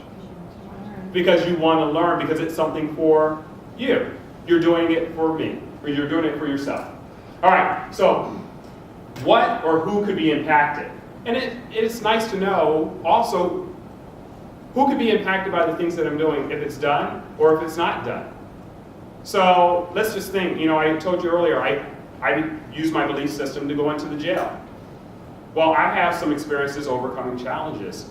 Speaker 2: Because you want to learn, because it's something for you. You're doing it for me, or you're doing it for yourself. All right, so what or who could be impacted? And it's nice to know also who could be impacted by the things that I'm doing if it's done or if it's not done. So let's just think, I told you earlier, I use my belief system to go into the jail. Well, I have some experiences overcoming challenges,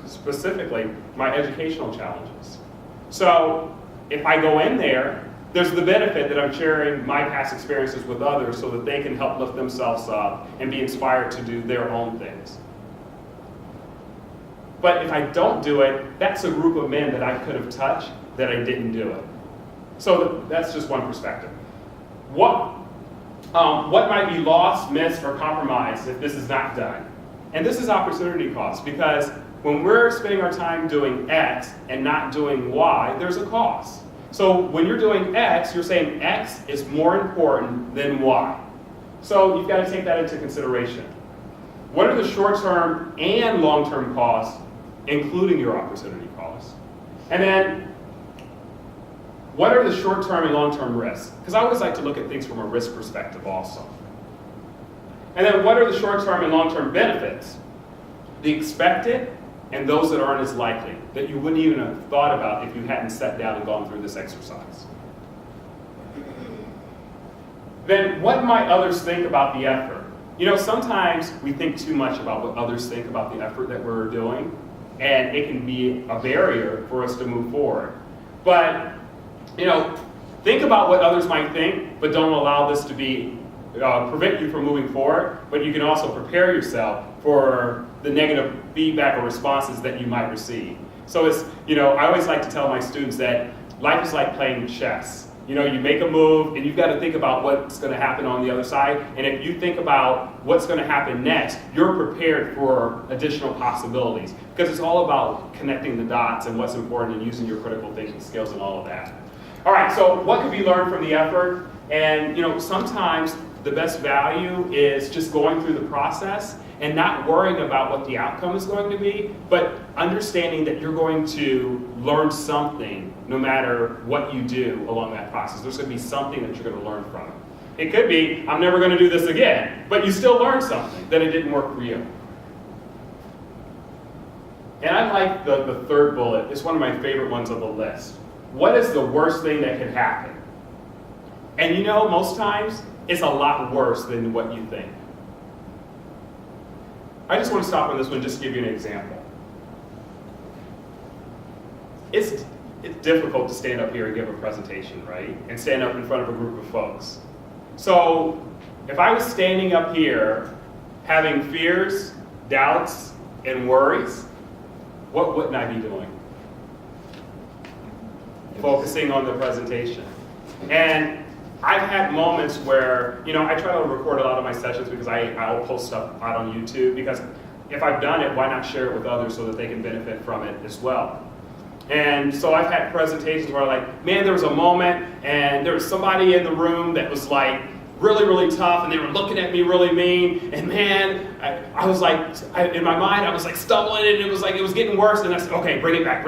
Speaker 2: specifically my educational challenges. So if I go in there, there's the benefit that I'm sharing my past experiences with others so that they can help lift themselves up and be inspired to do their own things. But if I don't do it, that's a group of men that I could have touched that I didn't do it. So that's just one perspective. What might be lost, missed, or compromised if this is not done? And this is opportunity cost, because when we're spending our time doing X and not doing Y, there's a cost. So when you're doing X, you're saying X is more important than Y. So you've got to take that into consideration. What are the short-term and long-term costs, including your opportunity costs? And then, what are the short-term and long-term risks? Because I always like to look at things from a risk perspective also. And then, what are the short-term and long-term benefits? The expected and those that aren't as likely, that you wouldn't even have thought about if you hadn't sat down and gone through this exercise. Then, what might others think about the effort? Sometimes we think too much about what others think about the effort that we're doing, and it can be a barrier for us to move forward. But think about what others might think, but don't allow this to be prevent you from moving forward. But you can also prepare yourself for the negative feedback or responses that you might receive. So it's, I always like to tell my students that life is like playing chess. You make a move, and you've got to think about what's going to happen on the other side. And if you think about what's going to happen next, you're prepared for additional possibilities. Because it's all about connecting the dots and what's important and using your critical thinking skills and all of that. All right, so what can be learned from the effort? And sometimes the best value is just going through the process and not worrying about what the outcome is going to be, but understanding that you're going to learn something no matter what you do along that process. There's going to be something that you're going to learn from it. It could be, I'm never going to do this again, but you still learned something, that it didn't work for you. And I like the third bullet. It's one of my favorite ones on the list. What is the worst thing that could happen? And most times, it's a lot worse than what you think. I just want to stop on this one just to give you an example. It's difficult to stand up here and give a presentation, right? And stand up in front of a group of folks. So if I was standing up here having fears, doubts, and worries, what wouldn't I be doing? Focusing on the presentation. And I've had moments where, I try to record a lot of my sessions because I'll post stuff out on YouTube, because if I've done it, why not share it with others so that they can benefit from it as well? And so I've had presentations where there was a moment and there was somebody in the room that was really, really tough, and they were looking at me really mean, and I was in my mind, I was stumbling, and it was getting worse, and I said, okay, bring it back.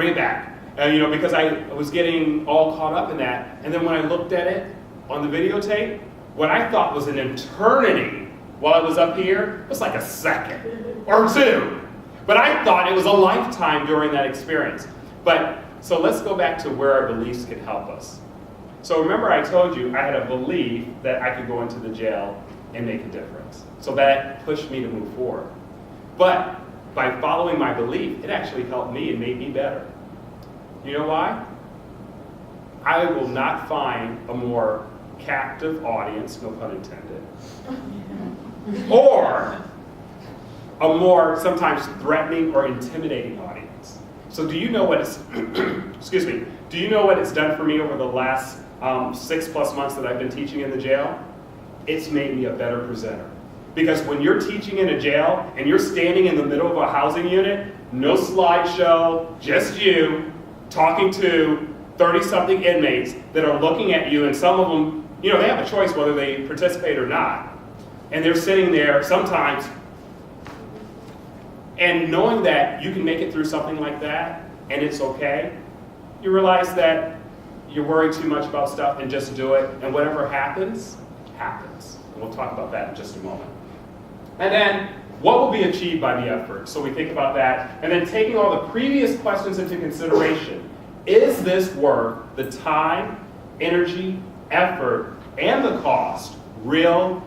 Speaker 2: Because I was getting all caught up in that. And then when I looked at it on the videotape, what I thought was an eternity while I was up here was like a second or two. But I thought it was a lifetime during that experience. So let's go back to where our beliefs can help us. So remember I told you I had a belief that I could go into the jail and make a difference. So that pushed me to move forward. But by following my belief, it actually helped me and made me better. You know why? I will not find a more captive audience, no pun intended, or a more sometimes threatening or intimidating audience. So do you know what it's, do you know what it's done for me over the last 6+ months that I've been teaching in the jail? It's made me a better presenter. Because when you're teaching in a jail and you're standing in the middle of a housing unit, no slideshow, just you, talking to 30-something inmates that are looking at you, and some of them, they have a choice whether they participate or not. And they're sitting there sometimes And knowing that you can make it through something like that, and it's okay, you realize that you're worried too much about stuff and just do it, and whatever happens, happens. And we'll talk about that in just a moment. And then, what will be achieved by the effort? So we think about that, and then taking all the previous questions into consideration. Is this worth the time, energy, effort, and the cost, real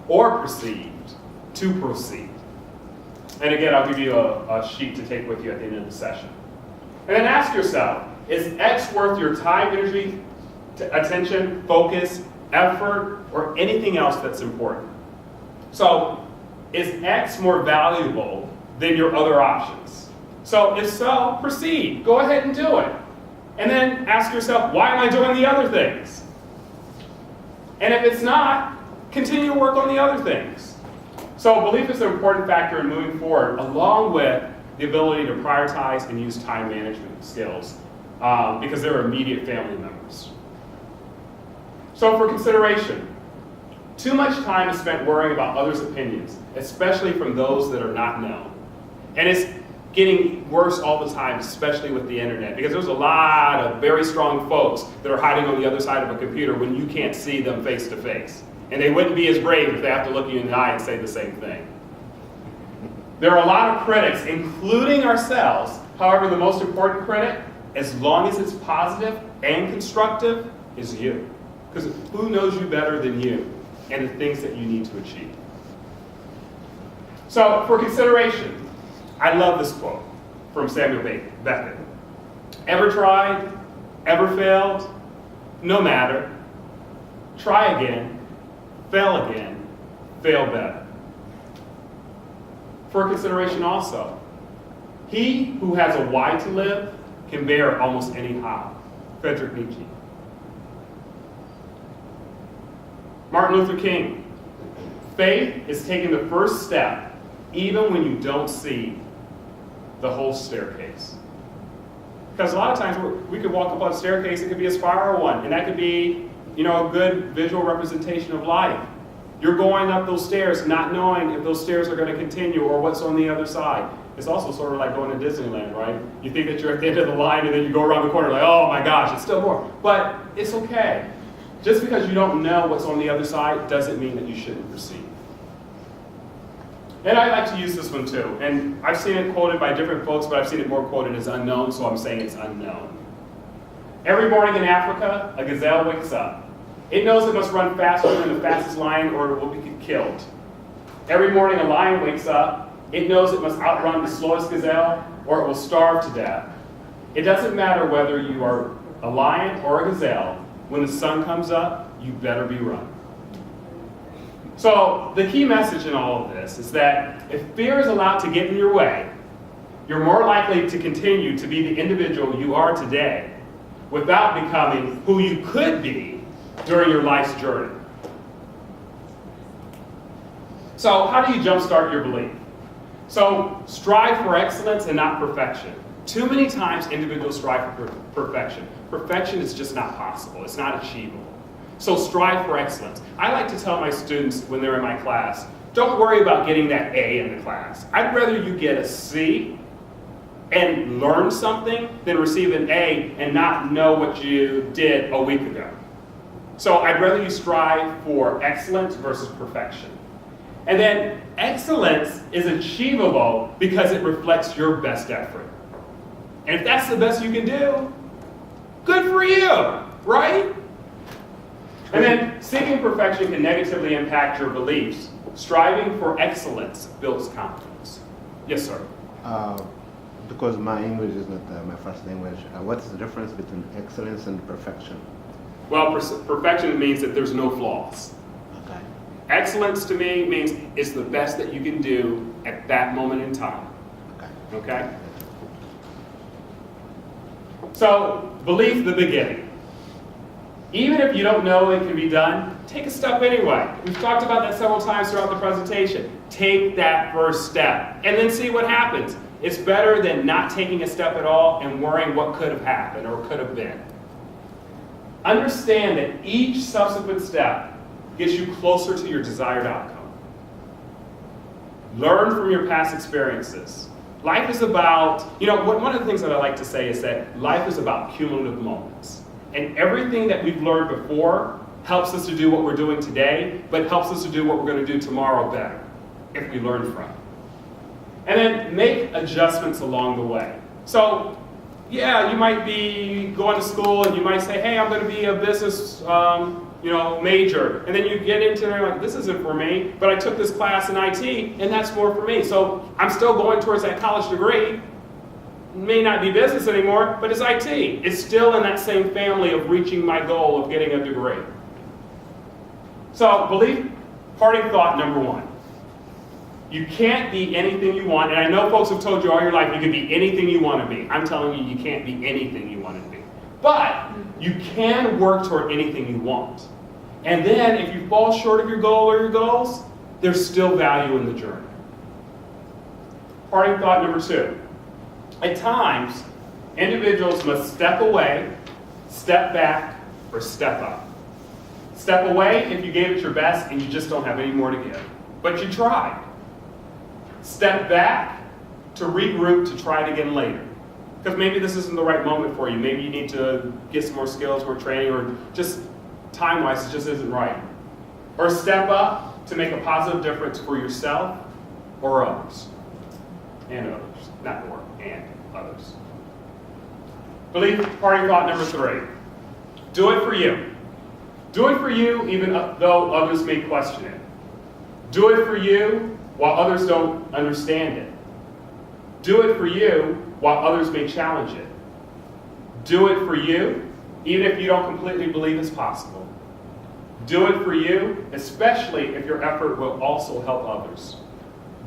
Speaker 2: or perceived, to proceed? And again, I'll give you a sheet to take with you at the end of the session. And then ask yourself, is X worth your time, energy, attention, focus, effort, or anything else that's important? So, is X more valuable than your other options? So, if so, proceed. Go ahead and do it. And then ask yourself, why am I doing the other things? And if it's not, continue to work on the other things. So, belief is an important factor in moving forward, along with the ability to prioritize and use time management skills, because they're immediate family members. So for consideration, too much time is spent worrying about others' opinions, especially from those that are not known. And it's getting worse all the time, especially with the internet, because there's a lot of very strong folks that are hiding on the other side of a computer when you can't see them face to face. And they wouldn't be as brave if they have to look you in the eye and say the same thing. There are a lot of critics, including ourselves. However, the most important critic, as long as it's positive and constructive, is you. Because who knows you better than you and the things that you need to achieve? So, for consideration, I love this quote from Samuel Beckett. Ever tried? Ever failed? No matter. Try again. Fail again. Fail better. For consideration also, he who has a why to live can bear almost any how. Friedrich Nietzsche. Martin Luther King. Faith is taking the first step even when you don't see the whole staircase. Because a lot of times we could walk up on a staircase, it could be a spiral one, and that could be, a good visual representation of life. You're going up those stairs not knowing if those stairs are going to continue or what's on the other side. It's also sort of like going to Disneyland, right? You think that you're at the end of the line and then you go around the corner like, oh my gosh, it's still more. But it's okay. Just because you don't know what's on the other side doesn't mean that you shouldn't proceed. And I like to use this one too. And I've seen it quoted by different folks, but I've seen it more quoted as unknown, so I'm saying it's unknown. Every morning in Africa, a gazelle wakes up. It knows it must run faster than the fastest lion or it will be killed. Every morning a lion wakes up. It knows it must outrun the slowest gazelle or it will starve to death. It doesn't matter whether you are a lion or a gazelle. When the sun comes up, you better be running. So the key message in all of this is that if fear is allowed to get in your way, you're more likely to continue to be the individual you are today without becoming who you could be during your life's journey. So how do you jumpstart your belief? So strive for excellence and not perfection. Too many times individuals strive for perfection. Perfection is just not possible. It's not achievable. So strive for excellence. I like to tell my students when they're in my class, don't worry about getting that A in the class. I'd rather you get a C and learn something than receive an A and not know what you did a week ago. So I'd rather you strive for excellence versus perfection. And then excellence is achievable because it reflects your best effort. And if that's the best you can do, good for you, right? And then seeking perfection can negatively impact your beliefs. Striving for excellence builds confidence. Yes, sir.
Speaker 3: Because my English is not my first language, what is the difference between excellence and perfection?
Speaker 2: Well, perfection means that there's no flaws.
Speaker 3: Okay.
Speaker 2: Excellence to me means it's the best that you can do at that moment in time.
Speaker 3: Okay.
Speaker 2: Okay? So, belief, the beginning. Even if you don't know it can be done, take a step anyway. We've talked about that several times throughout the presentation. Take that first step and then see what happens. It's better than not taking a step at all and worrying what could have happened or could have been. Understand that each subsequent step gets you closer to your desired outcome. Learn from your past experiences. Life is about, one of the things that I like to say is that life is about cumulative moments. And everything that we've learned before helps us to do what we're doing today, but helps us to do what we're going to do tomorrow better, if we learn from it. And then make adjustments along the way. So, yeah, you might be going to school and you might say, hey, I'm going to be a business major. And then you get into there like, this isn't for me, but I took this class in IT and that's more for me. So I'm still going towards that college degree. It may not be business anymore, but it's IT. It's still in that same family of reaching my goal of getting a degree. So parting thought number one. You can't be anything you want, and I know folks have told you all your life you can be anything you want to be. I'm telling you, you can't be anything you want to be. But you can work toward anything you want. And then if you fall short of your goal or your goals, there's still value in the journey. Parting thought number two. At times, individuals must step away, step back, or step up. Step away if you gave it your best and you just don't have any more to give. But you tried. Step back to regroup to try it again later. Because maybe this isn't the right moment for you. Maybe you need to get some more skills, more training, or just time-wise, it just isn't right. Or step up to make a positive difference for yourself or others. And others. Not more, and others. Parting thought number three. Do it for you. Do it for you even though others may question it. Do it for you while others don't understand it. Do it for you while others may challenge it. Do it for you even if you don't completely believe it's possible. Do it for you, especially if your effort will also help others.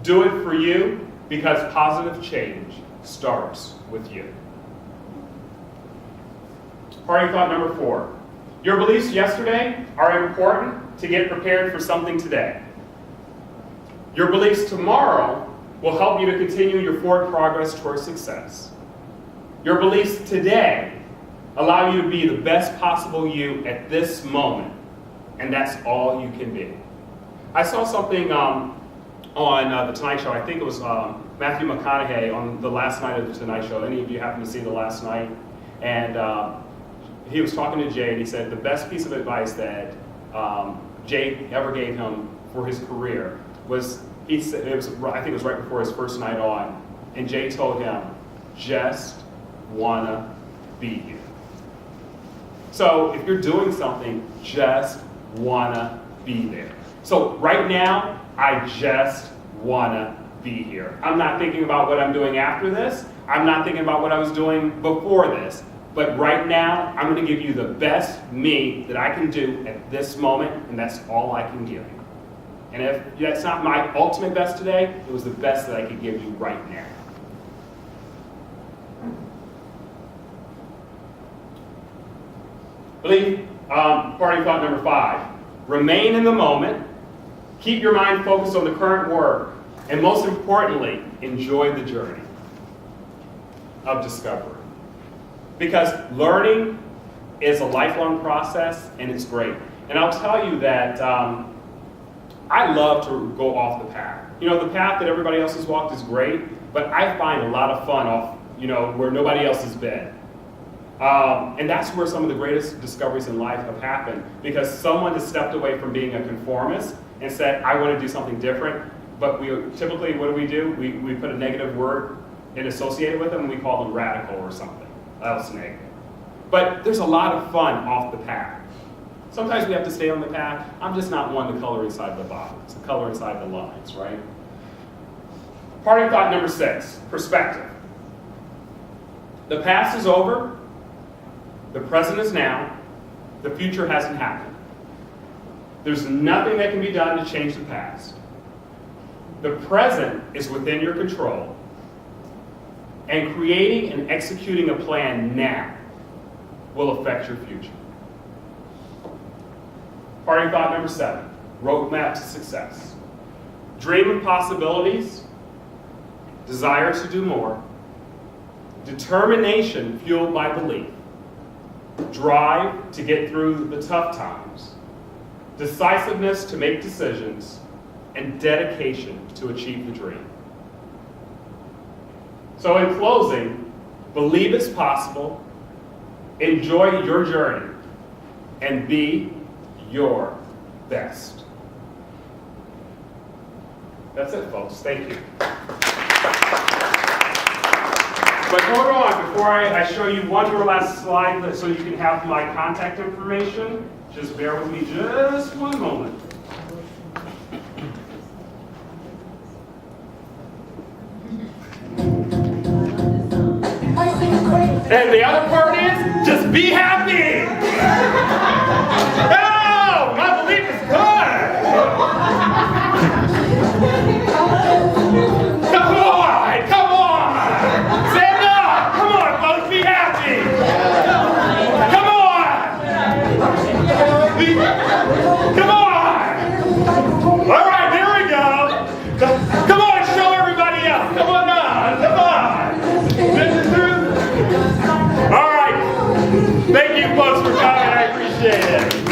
Speaker 2: Do it for you because positive change starts with you. Parting thought number four. Your beliefs yesterday are important to get prepared for something today. Your beliefs tomorrow will help you to continue your forward progress towards success. Your beliefs today allow you to be the best possible you at this moment, and that's all you can be. I saw something on The Tonight Show. I think it was Matthew McConaughey on the last night of The Tonight Show. Any of you happen to see the last night? And he was talking to Jay, and he said the best piece of advice that Jay ever gave him for his career was, I think it was right before his first night on, and Jay told him, just wanna be here. So if you're doing something, just wanna be there. So right now, I just wanna be here. I'm not thinking about what I'm doing after this. I'm not thinking about what I was doing before this. But right now, I'm going to give you the best me that I can do at this moment, and that's all I can give you. And if that's not my ultimate best today, it was the best that I could give you right now. Parting thought number 5. Remain in the moment. Keep your mind focused on the current work. And most importantly, enjoy the journey of discovery. Because learning is a lifelong process, and it's great. And I'll tell you that I love to go off the path. You know, the path that everybody else has walked is great, but I find a lot of fun off, where nobody else has been. And that's where some of the greatest discoveries in life have happened, because someone has stepped away from being a conformist and said, I want to do something different. But we typically, what do? We put a negative word and associate it with them, and we call them radical or something else negative. But there's a lot of fun off the path. Sometimes we have to stay on the path. I'm just not one to color inside the box, to color inside the lines, right? Parting thought number 6, perspective. The past is over. The present is now. The future hasn't happened. There's nothing that can be done to change the past. The present is within your control. And creating and executing a plan now will affect your future. Parting thought number 7, roadmap to success. Dream of possibilities, desire to do more, determination fueled by belief, drive to get through the tough times, decisiveness to make decisions, and dedication to achieve the dream. So in closing, believe it's possible, enjoy your journey, and be your best. That's it, folks. Thank you. But hold on, before I show you one more last slide so you can have my contact information, just bear with me just one moment. And the other part is, just be happy! Oh, my belief is good! Come on! Come on! Stand up! Come on, folks, be happy! Come on! Come on! All right, here we go! Come on, show everybody else! Come on on! Come on! This is through. All right. Thank you, folks, for coming. I appreciate it.